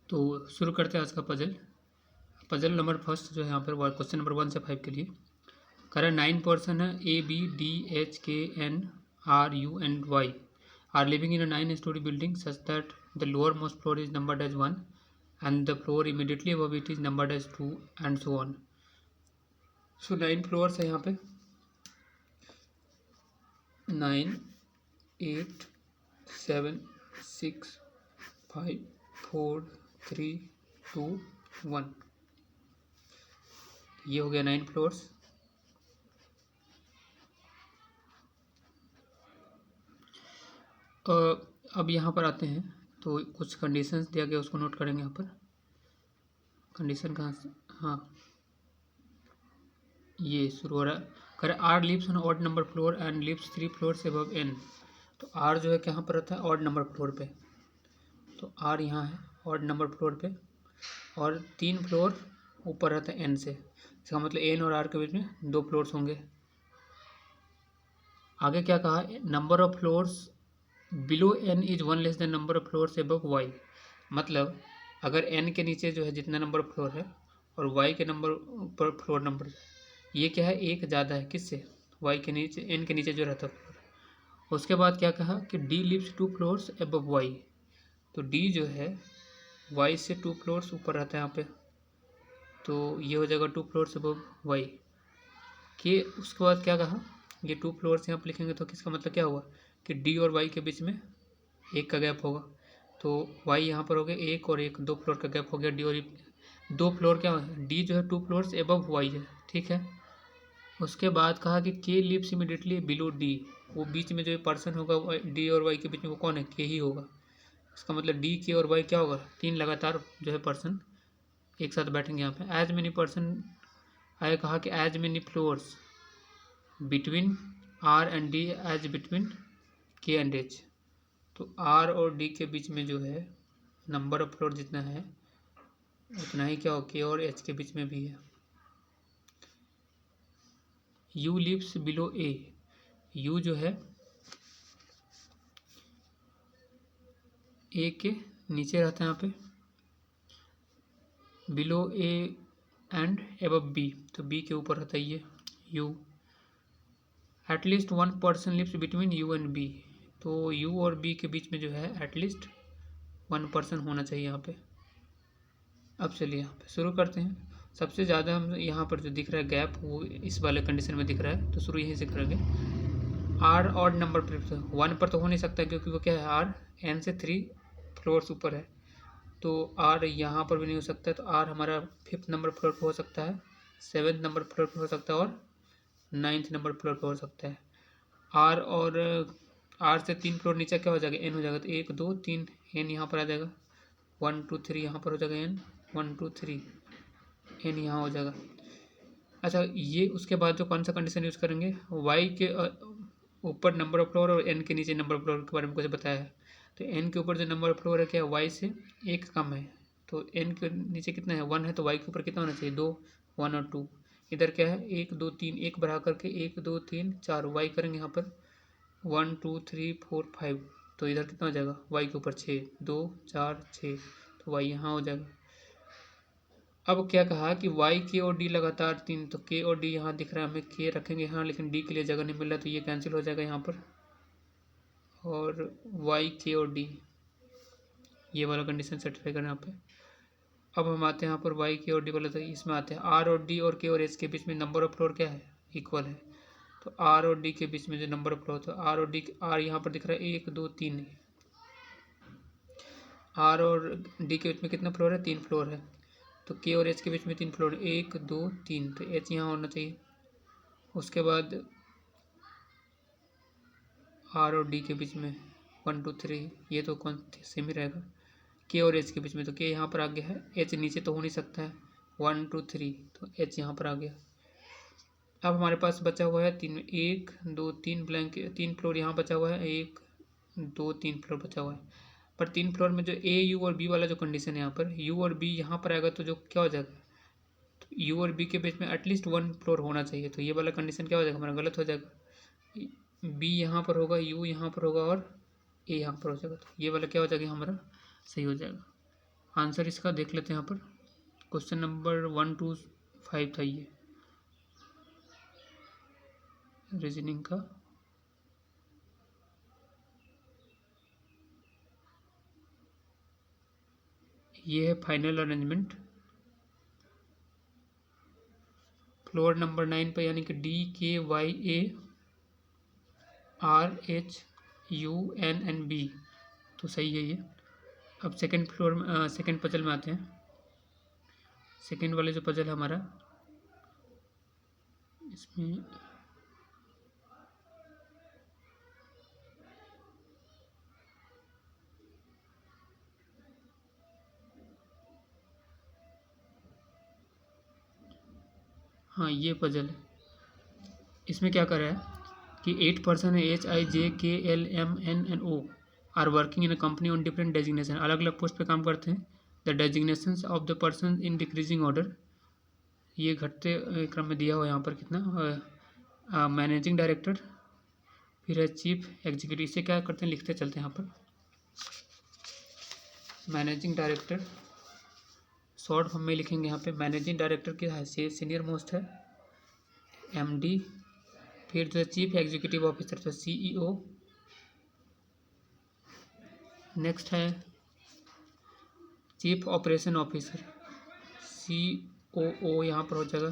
तो शुरू करते हैं आज का पजल नंबर फर्स्ट जो है यहाँ पर क्वेश्चन नंबर 1 से 5 के लिए करें 9 पर्सन है ABDHKNRUNY are living in a 9-story building such that the lowermost floor is numbered as 1 and the floor immediately above it is numbered as 2 and so on. So 9 floors है यहाँ पे 9 8 7 6 5 4 3 2 1 ये हो गया 9 फ्लोर्स। अब यहाँ पर आते हैं तो कुछ कंडीशंस दिया गया उसको नोट करेंगे यहाँ पर। कंडीशन कहाँ से, हाँ ये शुरू हो रहा है। करें R lives on odd number floor and lives 3 floors above N. तो आर जो है कहाँ पर रहता है, ऑड नंबर फ्लोर पे। तो आर यहाँ है ऑड नंबर फ्लोर पे और 3 फ्लोर ऊपर रहता है एन से। इसका मतलब एन और आर के बीच में 2 फ्लोर्स होंगे। आगे क्या कहा, number of floors below N is 1 less than number of floors above Y. मतलब अगर एन के नीचे जो है जितना नंबर फ्लोर है और वाई के नंबर पर फ्लोर नंबर ये क्या है, एक ज़्यादा है किससे, वाई के नीचे, एन के नीचे जो रहता है फ्लोर। उसके बाद क्या कहा कि D lives 2 floors above Y. तो डी जो है वाई से 2 फ्लोर्स ऊपर रहता है यहाँ पे, तो ये हो जाएगा 2 फ्लोर्स अबव वाई के। उसके बाद क्या कहा, ये 2 फ्लोर्स यहाँ पर लिखेंगे तो किसका मतलब क्या हुआ कि डी और वाई के बीच में एक का गैप होगा। तो वाई यहाँ पर हो गया एक और एक, 2 फ्लोर का गैप हो गया। डी और 2 फ्लोर क्या है, डी जो है 2 फ्लोर्स एबव वाई है, ठीक है। उसके बाद कहा कि के लिव्स इमीडिएटली बिलो डी। वो बीच में जो पर्सन होगा डी और वाई के बीच में वो कौन है, के ही होगा। इसका मतलब डी के और वाई क्या होगा, 3 लगातार जो है पर्सन एक साथ बैठेंगे यहाँ पे। एज मेनी पर्सन आए, कहा कि as many floors between R and D as between K and H. तो आर और डी के बीच में जो है नंबर ऑफ फ्लोर जितना है उतना ही क्या हो, के और एच के बीच में भी है। U lives below A. U जो है ए के नीचे रहता है यहाँ पे, below A and above B. तो बी के ऊपर रहता है ये U. At least 1 person lives between U and B. तो यू और बी के बीच में जो है एटलीस्ट 1 पर्सन होना चाहिए यहाँ पे। अब चलिए यहाँ पे शुरू करते हैं। सबसे ज़्यादा हम यहाँ पर जो दिख रहा है गैप वो इस वाले कंडीशन में दिख रहा है, तो शुरू यहीं से करेंगे। आर ऑड नंबर पर 1 पर तो हो नहीं सकता क्योंकि वो क्या है, आर एन से 3 फ्लोर्स ऊपर है। तो आर यहाँ पर भी नहीं हो सकता है, तो आर हमारा 5th नंबर फ्लोर पर हो सकता है, 7th नंबर फ्लोर पर हो सकता है और 9th नंबर फ्लोर पर हो सकता है। आर और आर से 3 फ्लोर नीचे क्या हो जाएगा, एन हो जाएगा। तो 1 2 3 एन यहाँ पर आ जाएगा, 1 2 3 यहाँ पर हो जाएगा एन, 1 2 3 एन यहाँ हो जाएगा। अच्छा, ये उसके बाद जो कौन सा कंडीशन यूज़ करेंगे, वाई के ऊपर नंबर ऑफ फ्लोर और एन के नीचे नंबर ऑफ फ्लोर के बारे में कुछ बताया है। तो एन के ऊपर जो नंबर ऑफ फ्लोर है क्या, वाई से 1 कम है। तो एन के नीचे कितना है, 1 है, तो वाई के ऊपर कितना होना चाहिए, 2, 1 और 2। इधर क्या है, 1 2 3, 1 बढ़ा करके 1 2 3 4 वाई करेंगे यहाँ पर 1 2 3 4 5। तो इधर कितना हो जाएगा, वाई के ऊपर 6, 2 4 6, तो वाई यहाँ हो जाएगा। अब क्या कहा कि वाई के और डी लगातार 3, तो के और डी यहाँ दिख रहा है हमें, के रखेंगे यहाँ, लेकिन डी के लिए जगह नहीं मिल रहा, तो ये कैंसिल हो जाएगा यहाँ पर। और वाई के और डी ये वाला कंडीशन सेटिस्फाई करना यहाँ पे। अब हम आते हैं यहाँ पर वाई के और डी वाला, तो इसमें आते हैं आर और डी और के और एच के बीच में नंबर ऑफ फ्लोर क्या है, इक्वल है। तो आर और डी के बीच में जो नंबर ऑफ फ्लोर, तो आर और डी, आर यहाँ पर दिख रहा है 1 2 3, आर और डी के बीच में कितना फ्लोर है, 3 फ्लोर है। तो के और एच के बीच में 3 फ्लोर, 1 2 3, तो एच यहाँ होना चाहिए। उसके बाद आर और डी के बीच में 1 2 3, ये तो कौन सेम ही रहेगा। के और एच के बीच में, तो के यहाँ पर आ गया है, एच नीचे तो हो नहीं सकता है, 1 2 3, तो एच यहाँ पर आ गया। अब हमारे पास बचा हुआ है 3, 1 2 3 ब्लैंक, 3 फ्लोर यहाँ बचा हुआ है, 1 2 3 फ्लोर बचा हुआ है। पर 3 फ्लोर में जो ए यू और बी वाला जो कंडीशन है यहाँ पर, यू और बी यहाँ पर आएगा तो जो क्या हो जाएगा, तो यू और बी के बीच में एटलीस्ट 1 फ्लोर होना चाहिए। तो ये वाला कंडीशन क्या हो जाएगा, हमारा गलत हो जाएगा। बी यहाँ पर होगा, यू यहाँ पर होगा और ए यहाँ पर हो जाएगा, तो ये वाला क्या हो जाएगा हमारा सही हो जाएगा। आंसर इसका देख लेते हैं यहाँ पर। क्वेश्चन नंबर 1 to 5 था ये रीजनिंग का। ये है फाइनल अरेंजमेंट फ्लोर नंबर 9 पर, यानी कि DKYARHUNNB, तो सही है ये। अब सेकंड फ्लोर में सेकंड पजल में आते हैं। सेकंड वाले जो पजल है हमारा, इसमें हाँ ये पजल है। इसमें क्या कर रहा है कि 8 पर्सन है, HIJKLMNNO are working in a company on different designation, अलग अलग पोस्ट पे काम करते हैं। The designations of the person in decreasing order, ये घटते क्रम में दिया हुआ है यहाँ पर कितना। मैनेजिंग डायरेक्टर, फिर है चीफ एग्जीक्यूटिव। इसे क्या करते हैं, लिखते चलते हैं यहाँ पर। मैनेजिंग डायरेक्टर शॉर्ट फॉर्म में लिखेंगे यहाँ पे। मैनेजिंग डायरेक्टर की हैसियत सीनियर मोस्ट है, MD। फिर जो है चीफ एग्जीक्यूटिव ऑफिसर तो CEO। नेक्स्ट है चीफ ऑपरेशन ऑफिसर, COO यहाँ पर हो जाएगा।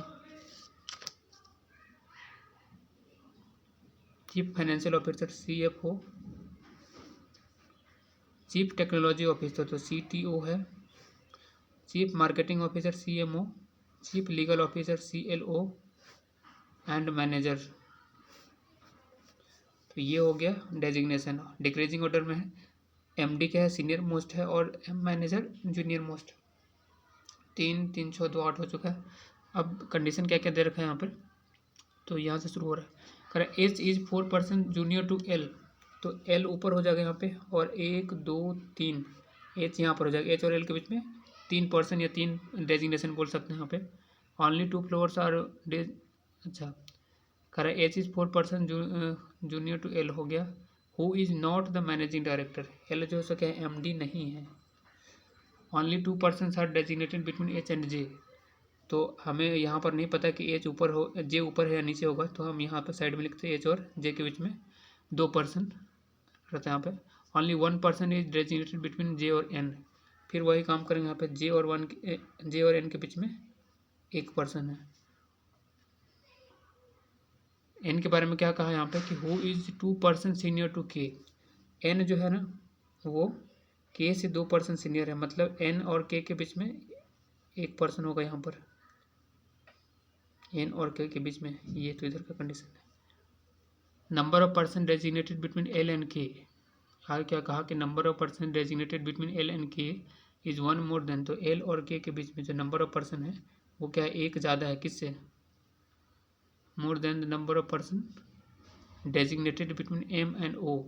Chief financial officer CFO। Chief technology officer तो CTO है। Chief marketing officer CMO। Chief legal officer CLO and manager. तो ये हो गया डेजिग्नेशन। डिक्रीजिंग ऑर्डर में है, MD क्या है सीनियर मोस्ट है और मैनेजर जूनियर मोस्ट। 3 3 6 2 8 हो चुका है। अब कंडीशन क्या क्या दे रखा है यहाँ पर, तो यहाँ से शुरू हो रहा है। कह रहा है H is 4 person junior to L, तो L ऊपर हो जाएगा यहाँ पे, और 1 2 3 H यहाँ पर हो जाएगा। H और L के बीच में 3 पर्सन या 3 डेजिग्नेशन बोल सकते हैं यहाँ पे। ऑनली 2 फ्लोर्स आर अच्छा कह रहा है H is 4 person junior to L हो गया। Who is not the managing director, L जो है क्या है MD नहीं है। Only 2 person are designated between H and J, तो हमें यहाँ पर नहीं पता कि H ऊपर हो J ऊपर है या नीचे होगा, तो हम यहाँ पर साइड में लिखते हैं H और J के बीच में 2 पर्सन रहता है यहाँ पे। Only 1 person is designated between J और N, फिर वही काम करेंगे यहाँ पे। J और N के बीच में 1 पर्सन है। N के बारे में क्या कहा यहाँ पे कि who is 2 person senior to K। N जो है ना वो K से 2 पर्सन सीनियर है, मतलब N और K के बीच में 1 पर्सन होगा यहाँ पर। N और K के बीच में, ये तो इधर का कंडीशन है। Number of person designated between L and K, आगे क्या कहा कि number of person designated between L and K is 1 more than, तो L और K के बीच में जो नंबर ऑफ पर्सन है वो क्या है, 1 ज़्यादा है। किससे, more than the number of person designated between M and O,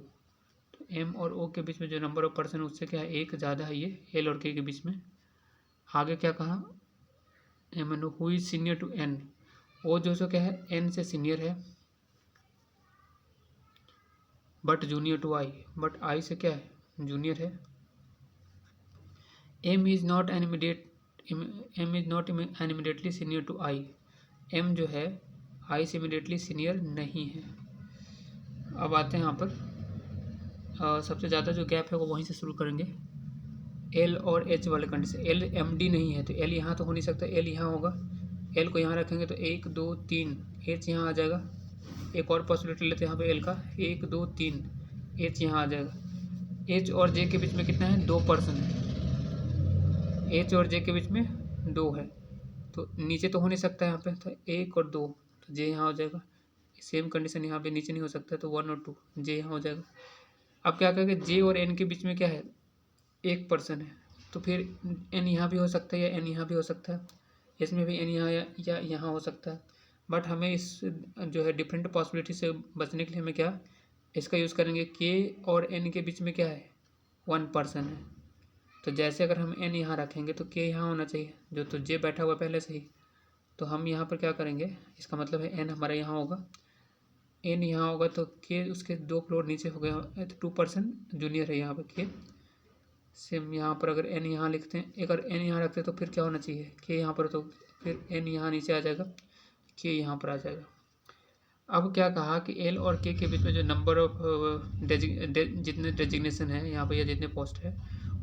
तो M और O के बीच में जो नंबर ऑफ पर्सन है उससे क्या है 1 ज़्यादा है ये L और K के बीच में। आगे क्या कहा, M and O who is senior to N, O जो सो क्या है N से सीनियर है, but junior to I, but I से क्या है जूनियर है। M is not an immediately senior to I, M जो है I से इमीडिएटली सीनियर नहीं है। अब आते हैं यहाँ पर सबसे ज़्यादा जो गैप है वो वहीं से शुरू करेंगे। L और H वाले कंडीशन, L MD नहीं है तो L यहाँ तो हो नहीं सकता, L यहाँ होगा। L को यहाँ रखेंगे तो 1 2 3 H यहाँ आ जाएगा। एक और पॉसिबिलिटी लेते हैं यहाँ पे L का, 1 2 3 H यहाँ आ जाएगा। H और J के बीच में कितना है, 2 पर्सन है। H और J के बीच में 2 है, तो नीचे तो हो नहीं सकता यहाँ पे, तो 1 और 2, तो J यहाँ हो जाएगा। सेम कंडीशन यहाँ पे नीचे नहीं हो सकता, तो 1 और 2 J यहाँ हो जाएगा। अब क्या करेंगे, J और N के बीच में क्या है, 1 पर्सन है, तो फिर N यहाँ भी हो सकता है या N यहाँ भी हो सकता है। इसमें भी N यहाँ या यहाँ हो सकता है, बट हमें इस जो है डिफरेंट पॉसिबिलिटी से बचने के लिए हमें क्या इसका यूज़ करेंगे, K और N के बीच में क्या है 1 पर्सन है, तो जैसे अगर हम N यहाँ रखेंगे तो K यहाँ होना चाहिए, जो तो J बैठा हुआ पहले से ही, तो हम यहाँ पर क्या करेंगे, इसका मतलब है N हमारा यहाँ होगा, N यहाँ होगा तो K उसके 2 फ्लोर नीचे हो गया, तो 2 पर्सन जूनियर है यहाँ पर K सेम यहाँ पर अगर एन यहाँ लिखते हैं, अगर एन यहाँ रखते हैं तो फिर क्या होना चाहिए, के यहाँ पर, तो फिर एन यहाँ नीचे आ जाएगा, के यहाँ पर आ जाएगा। अब क्या कहा कि एल और के बीच में जो नंबर ऑफ जितने डेजिग्नेशन है यहाँ पर या जितने पोस्ट है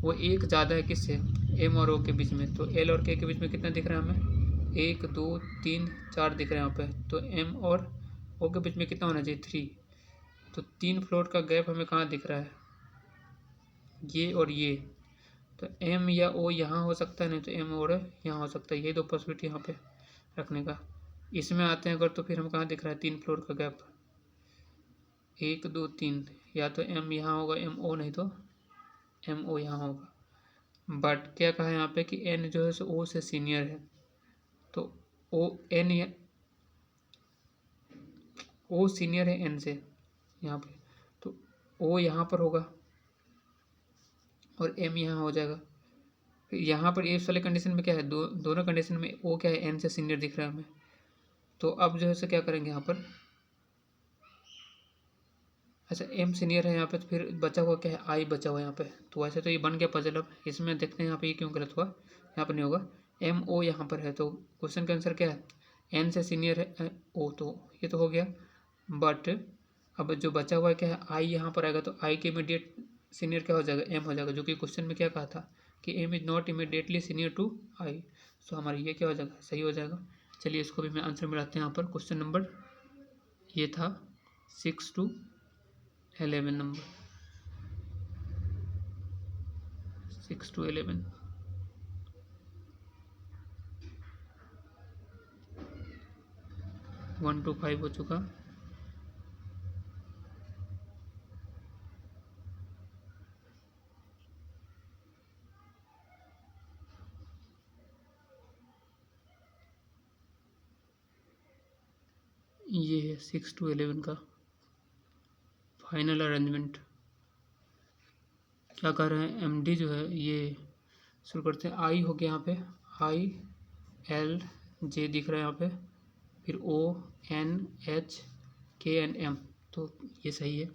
वो एक ज़्यादा है किससे, एम और ओ के बीच में। तो एल और के बीच में कितना दिख रहा है हमें, 1 2 3 4 दिख रहे हैं यहाँ पे। तो एम और ओ के बीच में कितना होना चाहिए, 3। तो 3 फ्लोट का गैप हमें कहाँ दिख रहा है, ये और ये। तो एम या ओ यहाँ हो सकता है, नहीं तो एम और यहाँ हो सकता है। ये 2 पॉसिबिलिटी यहाँ पे रखने का। इसमें आते हैं अगर, तो फिर हम कहाँ दिख रहा है 3 फ्लोर का गैप, 1 2 3। या तो एम यहाँ होगा एम ओ, नहीं तो एम ओ यहाँ होगा। बट क्या कहा है यहाँ पे कि एन जो है सो ओ से सीनियर है। तो ओ एन या ओ सीनियर है एन से यहाँ पे, तो ओ यहाँ पर होगा और एम यहाँ हो जाएगा। फिर यहाँ पर इस वाले कंडीशन में क्या है, दोनों कंडीशन में ओ क्या है, एन से सीनियर दिख रहा है हमें। तो अब जो है सो क्या करेंगे यहाँ पर, अच्छा एम सीनियर है यहाँ पे, तो फिर बचा हुआ क्या है, आई बचा हुआ यहाँ पे। तो वैसे तो ये बन गया पजल। अब इसमें देखते हैं यहाँ पे ये क्यों गलत हुआ, यहाँ पर नहीं होगा, एम ओ यहाँ पर है। तो क्वेश्चन का आंसर क्या है, एन से सीनियर है ओ, तो ये तो हो गया। बट अब जो बचा हुआ है क्या है, आई यहाँ पर आएगा, तो आई के इमीडिएट सीनियर क्या हो जाएगा, एम हो जाएगा, जो कि क्वेश्चन में क्या कहा था कि M is not immediately senior to I. So हमारा ये क्या हो जाएगा, सही हो जाएगा। चलिए इसको भी मैं आंसर मिलाते हैं यहाँ पर। क्वेश्चन नंबर ये था 6 to 11 number, 6 to 11। One two 5 हो चुका। ये है 6 to 11 का फाइनल अरेंजमेंट। क्या कर रहे हैं, एमडी जो है ये शुरू करते हैं। आई हो गया यहाँ पे, आई एल जे दिख रहा है यहाँ पे, फिर ओ एन एच के एन एम, तो ये सही है।